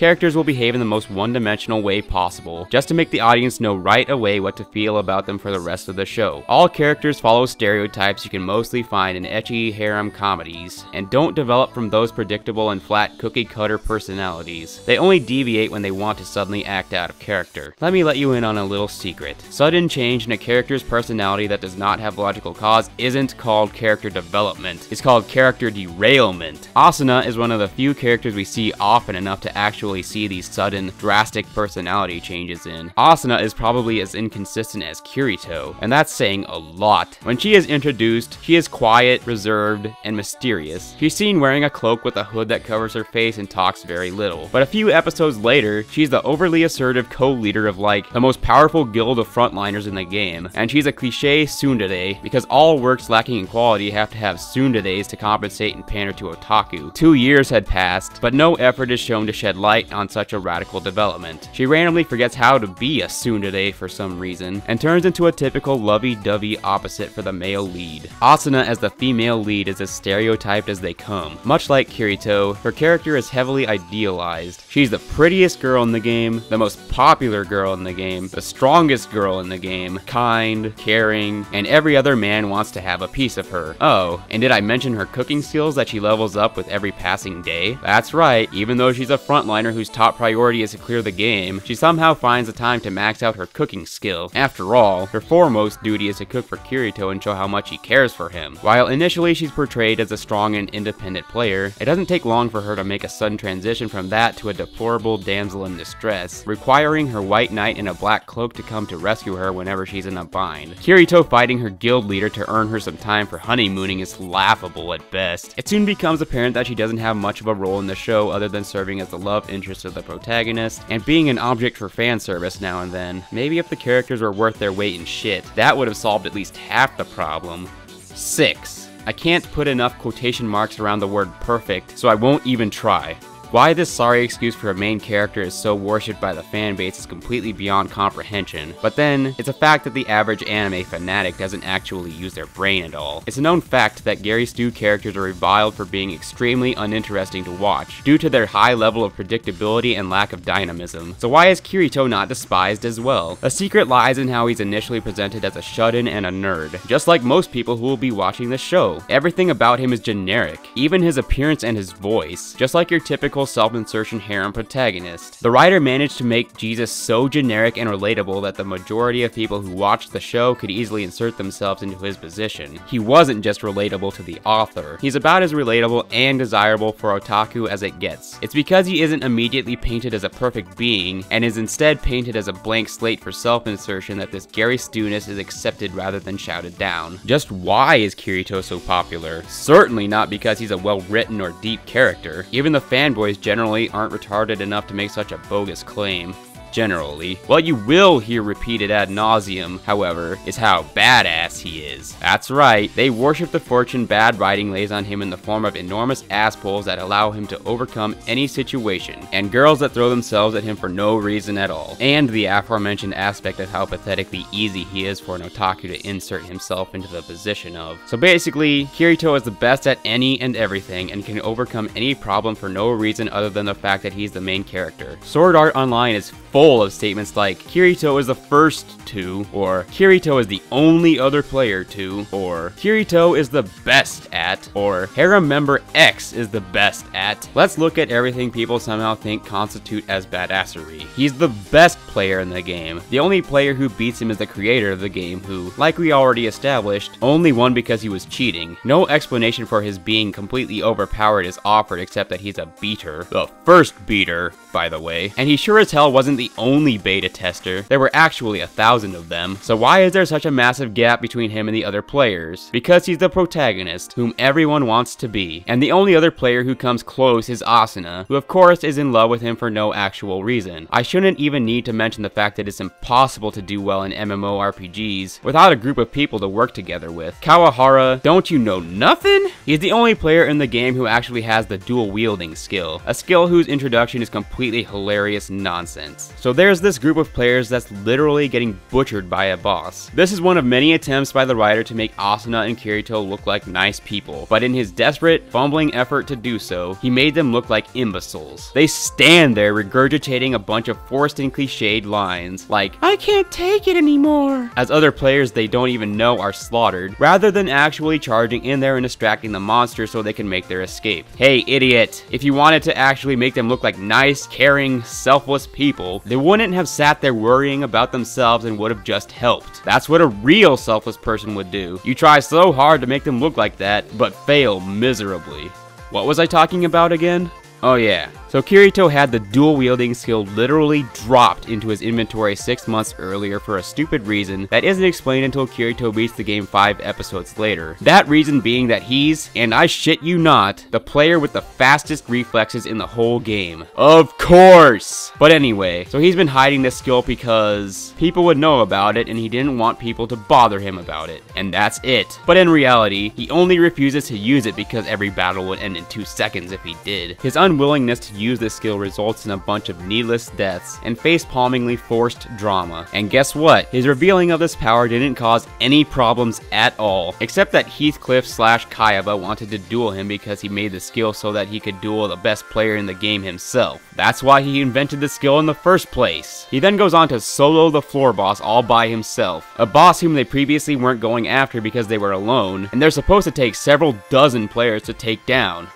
characters will behave in the most one-dimensional way possible, just to make the audience know right away what to feel about them for the rest of the show. All characters follow stereotypes you can mostly find in ecchi harem comedies, and don't develop from those predictable and flat cookie-cutter personalities. They only deviate when they want to suddenly act out of character. Let me let you in on a little secret. Sudden change in a character's personality that does not have logical cause isn't called character development. It's called character derailment. Asuna is one of the few characters we see often enough to actually see these sudden, drastic personality changes in. Asuna is probably as inconsistent as Kirito, and that's saying a lot. When she is introduced, she is quiet, reserved, and mysterious. She's seen wearing a cloak with a hood that covers her face and talks very little. But a few episodes later, she's the overly assertive co-leader of like the most powerful guild of frontliners in the game, and she's a cliche tsundere because all works lacking in quality have to have tsunderes to compensate and pander to otaku. 2 years had passed, but no effort is shown to shed light on such a radical development. She randomly forgets how to be a tsundere for some reason, and turns into a typical lovey-dovey opposite for the male lead. Asuna as the female lead is as stereotyped as they come. Much like Kirito, her character is heavily idealized. She's the prettiest girl in the game, the most popular girl in the game, the strongest girl in the game, kind, caring, and every other man wants to have a piece of her. Oh, and did I mention her cooking skills that she levels up with every passing day? That's right, even though she's a frontliner whose top priority is to clear the game, she somehow finds the time to max out her cooking skill. After all, her foremost duty is to cook for Kirito and show how much she cares for him. While initially she's portrayed as a strong and independent player, it doesn't take long for her to make a sudden transition from that to a deplorable damsel in distress, requiring her white knight in a black cloak to come to rescue her whenever she's in a bind. Kirito fighting her guild leader to earn her some time for honeymooning is laughable at best. It soon becomes apparent that she doesn't have much of a role in the show other than serving as the love interest of the protagonist and being an object for fan service now and then. Maybe if the characters were worth their weight in shit, that would have solved at least half the problem. 6. I can't put enough quotation marks around the word perfect, so I won't even try. Why this sorry excuse for a main character is so worshipped by the fanbase is completely beyond comprehension, but then, it's a fact that the average anime fanatic doesn't actually use their brain at all. It's a known fact that Gary Stu characters are reviled for being extremely uninteresting to watch, due to their high level of predictability and lack of dynamism. So why is Kirito not despised as well? A secret lies in how he's initially presented as a shut-in and a nerd, just like most people who will be watching the show. Everything about him is generic, even his appearance and his voice, just like your typical self-insertion harem protagonist. The writer managed to make Jesus so generic and relatable that the majority of people who watched the show could easily insert themselves into his position. He wasn't just relatable to the author. He's about as relatable and desirable for otaku as it gets. It's because he isn't immediately painted as a perfect being, and is instead painted as a blank slate for self-insertion that this Gary Stu-ness is accepted rather than shouted down. Just why is Kirito so popular? Certainly not because he's a well-written or deep character. Even the fanboys generally aren't retarded enough to make such a bogus claim. Generally. What you will hear repeated ad nauseum, however, is how badass he is. That's right, they worship the fortune bad writing lays on him in the form of enormous asspulls that allow him to overcome any situation, and girls that throw themselves at him for no reason at all, and the aforementioned aspect of how pathetically easy he is for an otaku to insert himself into the position of. So basically, Kirito is the best at any and everything, and can overcome any problem for no reason other than the fact that he's the main character. Sword Art Online is full of statements like, Kirito is the first to, or Kirito is the only other player to, or Kirito is the best at, or Harem member X is the best at. Let's look at everything people somehow think constitute as badassery. He's the best player in the game. The only player who beats him is the creator of the game who, like we already established, only won because he was cheating. No explanation for his being completely overpowered is offered except that he's a beater. The first beater, by the way. And he sure as hell wasn't the only beta tester. There were actually 1,000 of them. So why is there such a massive gap between him and the other players? Because he's the protagonist, whom everyone wants to be. And the only other player who comes close is Asuna, who of course is in love with him for no actual reason. I shouldn't even need to mention the fact that it's impossible to do well in MMORPGs without a group of people to work together with. Kawahara, don't you know nothing? He's the only player in the game who actually has the dual wielding skill, a skill whose introduction is completely hilarious nonsense. So there's this group of players that's literally getting butchered by a boss. This is one of many attempts by the writer to make Asuna and Kirito look like nice people, but in his desperate, fumbling effort to do so, he made them look like imbeciles. They stand there regurgitating a bunch of forced and cliched lines, like, "I can't take it anymore," as other players they don't even know are slaughtered, rather than actually charging in there and distracting the monster so they can make their escape. Hey idiot, if you wanted to actually make them look like nice, caring, selfless people, they wouldn't have sat there worrying about themselves and would have just helped. That's what a real selfless person would do. You try so hard to make them look like that, but fail miserably. What was I talking about again? Oh yeah. So Kirito had the dual-wielding skill literally dropped into his inventory 6 months earlier for a stupid reason that isn't explained until Kirito beats the game 5 episodes later. That reason being that he's, and I shit you not, the player with the fastest reflexes in the whole game. Of course! But anyway, so he's been hiding this skill because people would know about it and he didn't want people to bother him about it. And that's it. But in reality, he only refuses to use it because every battle would end in 2 seconds if he did. His unwillingness to use this skill results in a bunch of needless deaths and face-palmingly forced drama. And guess what? His revealing of this power didn't cause any problems at all, except that Heathcliff/Kayaba wanted to duel him because he made the skill so that he could duel the best player in the game himself. That's why he invented the skill in the first place. He then goes on to solo the floor boss all by himself, a boss whom they previously weren't going after because they were alone, and they're supposed to take several dozen players to take down.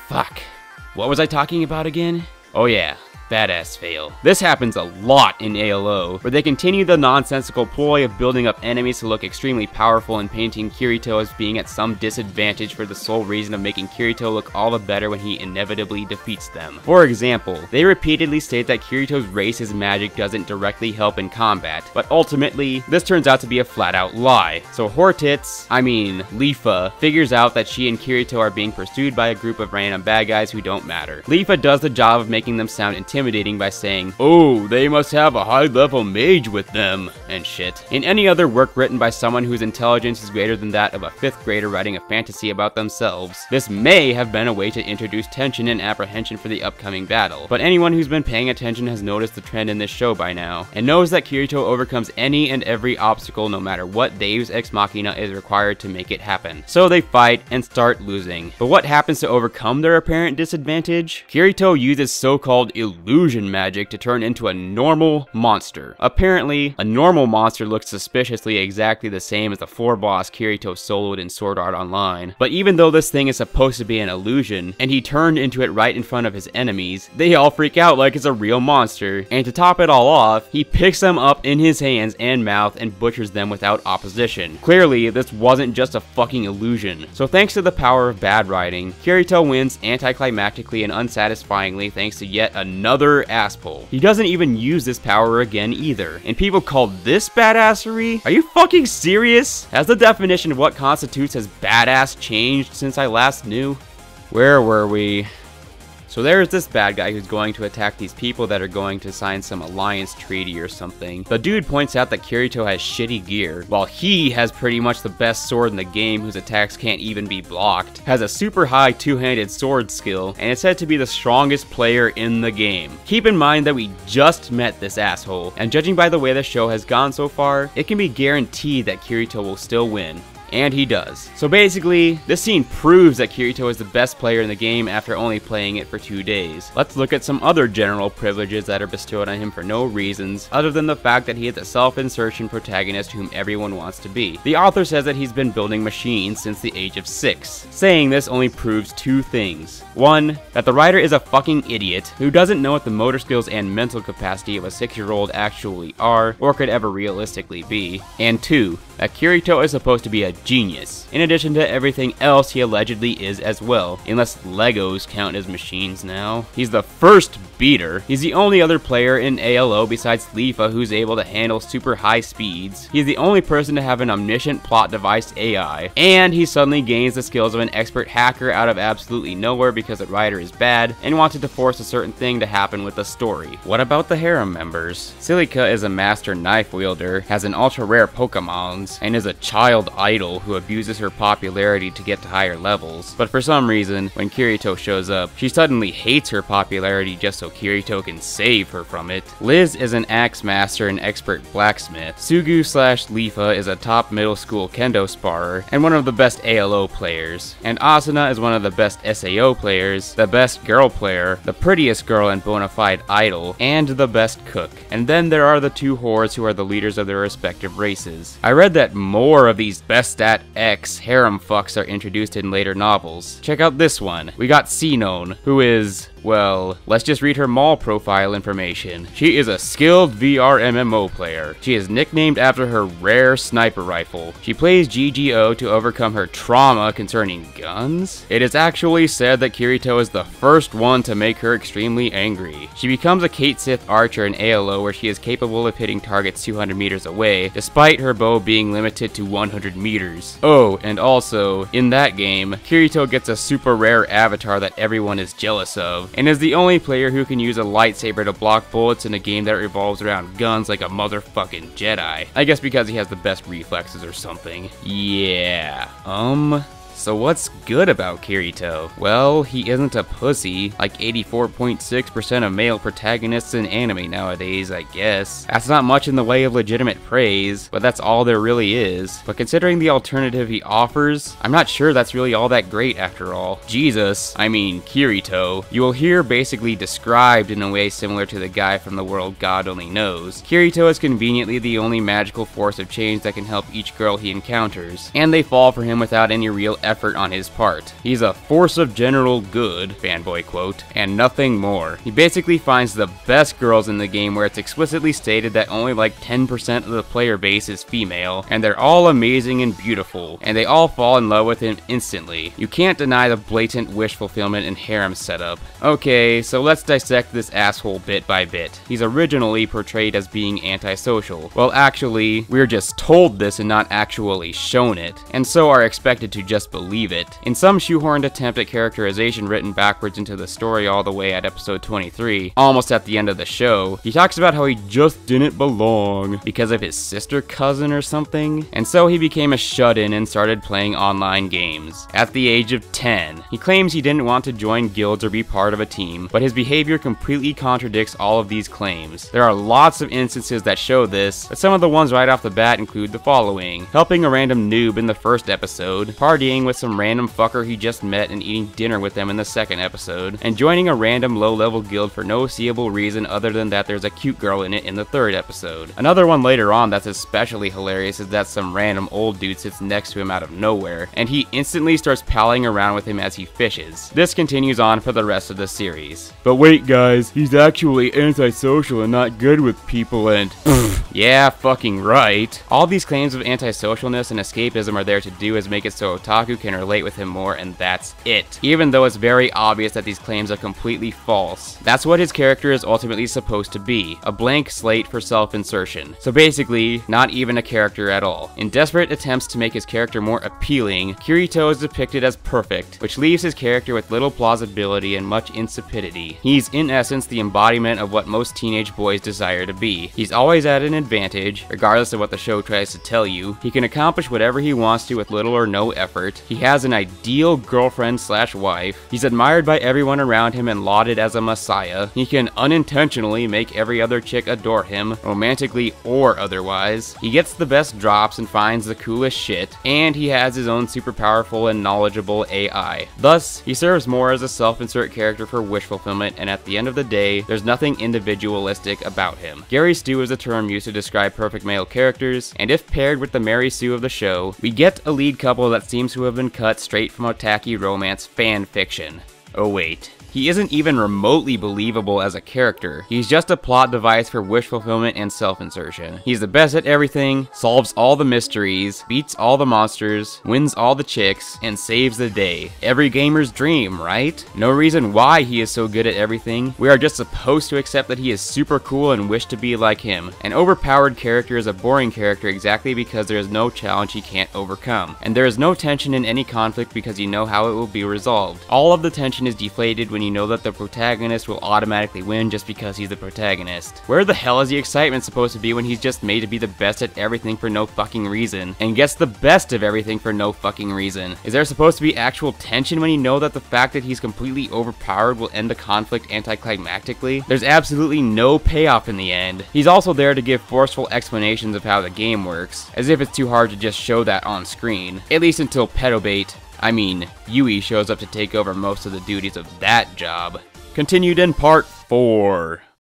Fuck. What was I talking about again? Oh yeah, badass fail. This happens a lot in ALO, where they continue the nonsensical ploy of building up enemies to look extremely powerful and painting Kirito as being at some disadvantage for the sole reason of making Kirito look all the better when he inevitably defeats them. For example, they repeatedly state that Kirito's race's magic doesn't directly help in combat, but ultimately, this turns out to be a flat-out lie. So Leafa, figures out that she and Kirito are being pursued by a group of random bad guys who don't matter. Leafa does the job of making them sound intimidating by saying, "Oh, they must have a high-level mage with them," and shit. In any other work written by someone whose intelligence is greater than that of a 5th grader writing a fantasy about themselves, this may have been a way to introduce tension and apprehension for the upcoming battle. But anyone who's been paying attention has noticed the trend in this show by now, and knows that Kirito overcomes any and every obstacle no matter what Deus Ex Machina is required to make it happen. So they fight and start losing. But what happens to overcome their apparent disadvantage? Kirito uses so-called illusion magic to turn into a normal monster. Apparently, a normal monster looks suspiciously exactly the same as the floor boss Kirito soloed in Sword Art Online. But even though this thing is supposed to be an illusion, and he turned into it right in front of his enemies, they all freak out like it's a real monster. And to top it all off, he picks them up in his hands and mouth and butchers them without opposition. Clearly, this wasn't just a fucking illusion. So thanks to the power of bad writing, Kirito wins anticlimactically and unsatisfyingly thanks to yet another ass pull. He doesn't even use this power again either. And people call this badassery? Are you fucking serious? Has the definition of what constitutes as badass changed since I last knew? Where were we? So there's this bad guy who's going to attack these people that are going to sign some alliance treaty or something. The dude points out that Kirito has shitty gear, while he has pretty much the best sword in the game whose attacks can't even be blocked, has a super high two-handed sword skill, and is said to be the strongest player in the game. Keep in mind that we just met this asshole, and judging by the way the show has gone so far, it can be guaranteed that Kirito will still win. And he does. So basically, this scene proves that Kirito is the best player in the game after only playing it for 2 days. Let's look at some other general privileges that are bestowed on him for no reasons, other than the fact that he is a self-insertion protagonist whom everyone wants to be. The author says that he's been building machines since the age of 6. Saying this only proves 2 things. 1, that the writer is a fucking idiot who doesn't know what the motor skills and mental capacity of a 6-year-old actually are, or could ever realistically be. And 2, that Kirito is supposed to be a genius, in addition to everything else he allegedly is as well, unless Legos count as machines now. He's the first beater. He's the only other player in ALO besides Leafa who's able to handle super high speeds. He's the only person to have an omniscient plot device AI, and he suddenly gains the skills of an expert hacker out of absolutely nowhere because the writer is bad and wanted to force a certain thing to happen with the story. What about the harem members? Silica is a master knife wielder, has an ultra rare Pokemon, games, and is a child idol who abuses her popularity to get to higher levels. But for some reason, when Kirito shows up, she suddenly hates her popularity just so Kirito can save her from it. Liz is an axe master and expert blacksmith. Sugu/Lifa is a top middle school kendo sparrer and one of the best ALO players. And Asuna is one of the best SAO players, the best girl player, the prettiest girl and bona fide idol, and the best cook. And then there are the two whores who are the leaders of their respective races. I read that more of these best at X harem fucks are introduced in later novels. Check out this one. We got Sinon, who is, well, let's just read her Moll profile information. She is a skilled VR MMO player. She is nicknamed after her rare sniper rifle. She plays GGO to overcome her trauma concerning guns. It is actually said that Kirito is the first one to make her extremely angry. She becomes a Kate Sith archer in ALO where she is capable of hitting targets 200 meters away, despite her bow being limited to 100 meters. Oh, and also, in that game, Kirito gets a super rare avatar that everyone is jealous of, and is the only player who can use a lightsaber to block bullets in a game that revolves around guns like a motherfucking Jedi. I guess because he has the best reflexes or something. Yeah. So what's good about Kirito? Well, he isn't a pussy, like 84.6% of male protagonists in anime nowadays, I guess. That's not much in the way of legitimate praise, but that's all there really is. But considering the alternative he offers, I'm not sure that's really all that great after all. Jesus, I mean Kirito, you will hear basically described in a way similar to the guy from the world God only knows. Kirito is conveniently the only magical force of change that can help each girl he encounters, and they fall for him without any real effort on his part. He's a force of general good, fanboy quote, and nothing more. He basically finds the best girls in the game where it's explicitly stated that only like 10% of the player base is female, and they're all amazing and beautiful, and they all fall in love with him instantly. You can't deny the blatant wish fulfillment and harem setup. Okay, so let's dissect this asshole bit by bit. He's originally portrayed as being antisocial. Well, actually, we're just told this and not actually shown it, and so are expected to just believe it. In some shoehorned attempt at characterization written backwards into the story all the way at episode 23, almost at the end of the show, he talks about how he just didn't belong because of his sister cousin or something, and so he became a shut-in and started playing online games. At the age of 10, he claims he didn't want to join guilds or be part of a team, but his behavior completely contradicts all of these claims. There are lots of instances that show this, but some of the ones right off the bat include the following: helping a random noob in the first episode, partying with some random fucker he just met and eating dinner with them in the second episode, and joining a random low-level guild for no seeable reason other than that there's a cute girl in it in the third episode. Another one later on that's especially hilarious is that some random old dude sits next to him out of nowhere, and he instantly starts palling around with him as he fishes. This continues on for the rest of the series. But wait guys, he's actually antisocial and not good with people and yeah, fucking right. All these claims of antisocialness and escapism are there to do is make it so otaku can relate with him more, and that's it. Even though it's very obvious that these claims are completely false. That's what his character is ultimately supposed to be, a blank slate for self-insertion. So basically, not even a character at all. In desperate attempts to make his character more appealing, Kirito is depicted as perfect, which leaves his character with little plausibility and much insipidity. He's in essence the embodiment of what most teenage boys desire to be. He's always at an advantage, regardless of what the show tries to tell you. He can accomplish whatever he wants to with little or no effort. He has an ideal girlfriend/wife. He's admired by everyone around him and lauded as a messiah. He can unintentionally make every other chick adore him, romantically or otherwise. He gets the best drops and finds the coolest shit, and he has his own super powerful and knowledgeable AI. Thus, he serves more as a self-insert character for wish fulfillment, and at the end of the day, there's nothing individualistic about him. Gary Stew is a term used to describe perfect male characters, and if paired with the Mary Sue of the show, we get a lead couple that seems to have been cut straight from otaku romance fan fiction. Oh wait. He isn't even remotely believable as a character. He's just a plot device for wish fulfillment and self-insertion. He's the best at everything, solves all the mysteries, beats all the monsters, wins all the chicks, and saves the day. Every gamer's dream, right? No reason why he is so good at everything. We are just supposed to accept that he is super cool and wish to be like him. An overpowered character is a boring character exactly because there is no challenge he can't overcome. And there is no tension in any conflict because you know how it will be resolved. All of the tension is deflated when you you know that the protagonist will automatically win just because he's the protagonist. Where the hell is the excitement supposed to be when he's just made to be the best at everything for no fucking reason, and gets the best of everything for no fucking reason? Is there supposed to be actual tension when you know that the fact that he's completely overpowered will end the conflict anticlimactically? There's absolutely no payoff in the end. He's also there to give forceful explanations of how the game works, as if it's too hard to just show that on screen. At least until Yui shows up to take over most of the duties of that job. Continued in part 4.